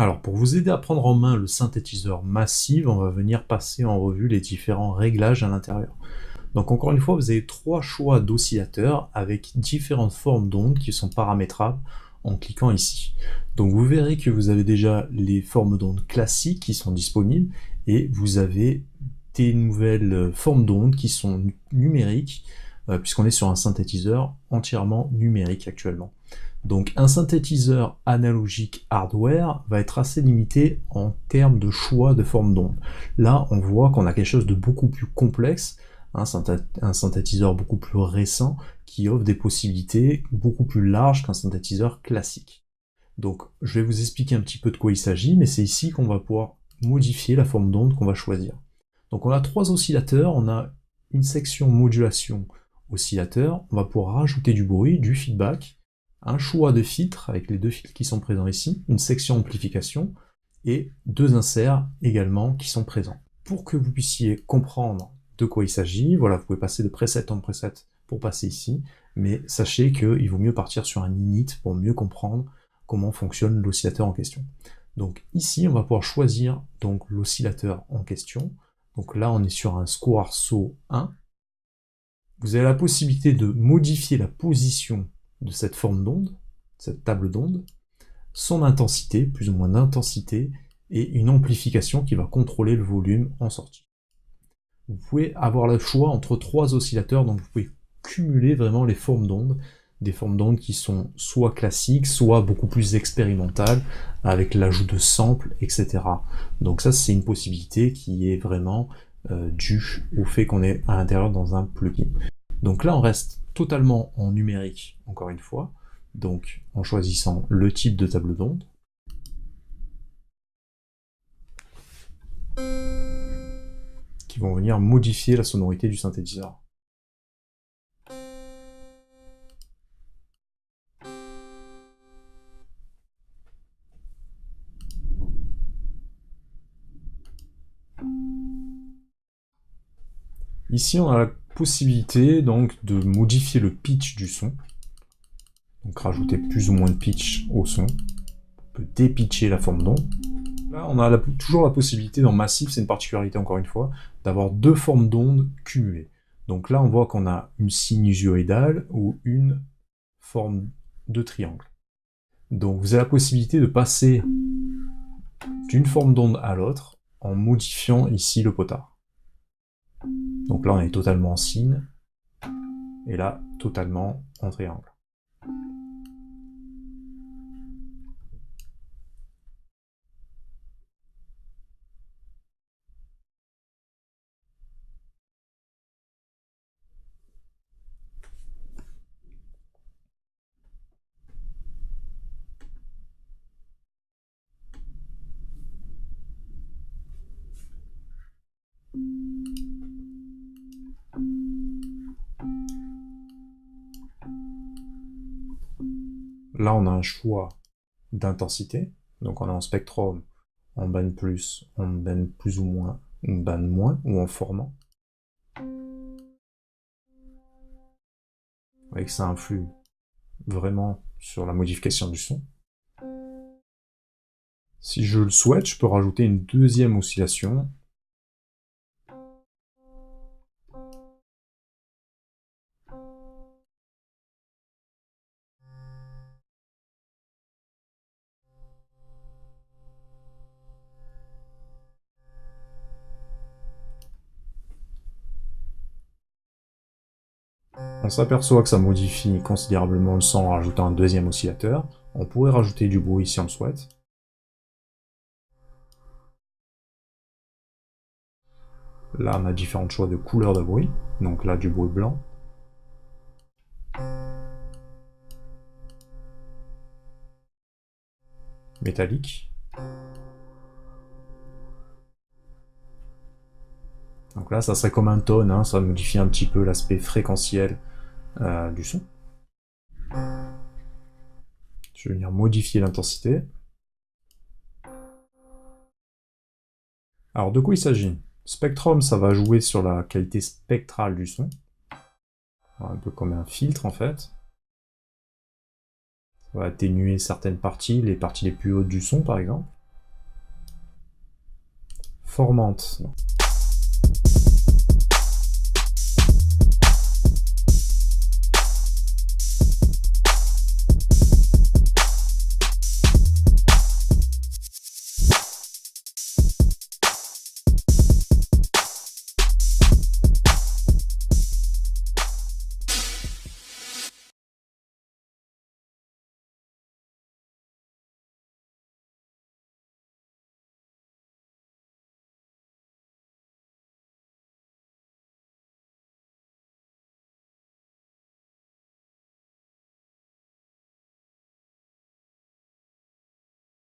Alors, pour vous aider à prendre en main le synthétiseur Massive, on va venir passer en revue les différents réglages à l'intérieur. Donc encore une fois, vous avez trois choix d'oscillateurs avec différentes formes d'ondes qui sont paramétrables en cliquant ici. Donc vous verrez que vous avez déjà les formes d'ondes classiques qui sont disponibles et vous avez des nouvelles formes d'ondes qui sont numériques puisqu'on est sur un synthétiseur entièrement numérique actuellement. Donc un synthétiseur analogique hardware va être assez limité en termes de choix de forme d'onde. Là, on voit qu'on a quelque chose de beaucoup plus complexe, un synthétiseur beaucoup plus récent qui offre des possibilités beaucoup plus larges qu'un synthétiseur classique. Donc je vais vous expliquer un petit peu de quoi il s'agit, mais c'est ici qu'on va pouvoir modifier la forme d'onde qu'on va choisir. Donc on a trois oscillateurs, on a une section modulation oscillateur, on va pouvoir rajouter du bruit, du feedback, un choix de filtres avec les deux filtres qui sont présents ici, une section amplification et deux inserts également qui sont présents. Pour que vous puissiez comprendre de quoi il s'agit, voilà, vous pouvez passer de preset en preset pour passer ici, mais sachez qu'il vaut mieux partir sur un init pour mieux comprendre comment fonctionne l'oscillateur en question. Donc ici, on va pouvoir choisir donc l'oscillateur en question. Donc là, on est sur un Squarzo 1. Vous avez la possibilité de modifier la position de cette forme d'onde, cette table d'onde, son intensité, plus ou moins d'intensité, et une amplification qui va contrôler le volume en sortie. Vous pouvez avoir le choix entre trois oscillateurs, donc vous pouvez cumuler vraiment les formes d'ondes, des formes d'ondes qui sont soit classiques, soit beaucoup plus expérimentales, avec l'ajout de samples, etc. Donc ça, c'est une possibilité qui est vraiment due au fait qu'on est à l'intérieur dans un plugin. Donc là, on reste totalement en numérique, encore une fois, donc en choisissant le type de table d'onde. Qui vont venir modifier la sonorité du synthétiseur. Ici, on a la possibilité donc de modifier le pitch du son, donc rajouter plus ou moins de pitch au son. On peut dépitcher la forme d'onde. Là, on a toujours la possibilité dans Massive, c'est une particularité encore une fois, d'avoir deux formes d'onde cumulées. Donc là, on voit qu'on a une sinusoïdale ou une forme de triangle. Donc vous avez la possibilité de passer d'une forme d'onde à l'autre en modifiant ici le potard. Donc là, on est totalement en signe, et là, totalement en triangle. Là, on a un choix d'intensité, donc on est en spectrum, en band plus, en band plus ou moins, en band moins, ou en formant. Vous voyez que ça influe vraiment sur la modification du son. Si je le souhaite, je peux rajouter une deuxième oscillation. On s'aperçoit que ça modifie considérablement le son en rajoutant un deuxième oscillateur. On pourrait rajouter du bruit si on le souhaite. Là, on a différents choix de couleurs de bruit. Donc là, du bruit blanc. Métallique. Donc là, ça serait comme un tone, hein, ça modifie un petit peu l'aspect fréquentiel du son. Je vais venir modifier l'intensité. Alors, de quoi il s'agit? Spectrum, ça va jouer sur la qualité spectrale du son. Un peu comme un filtre, en fait. Ça va atténuer certaines parties, les parties les plus hautes du son, par exemple. formante.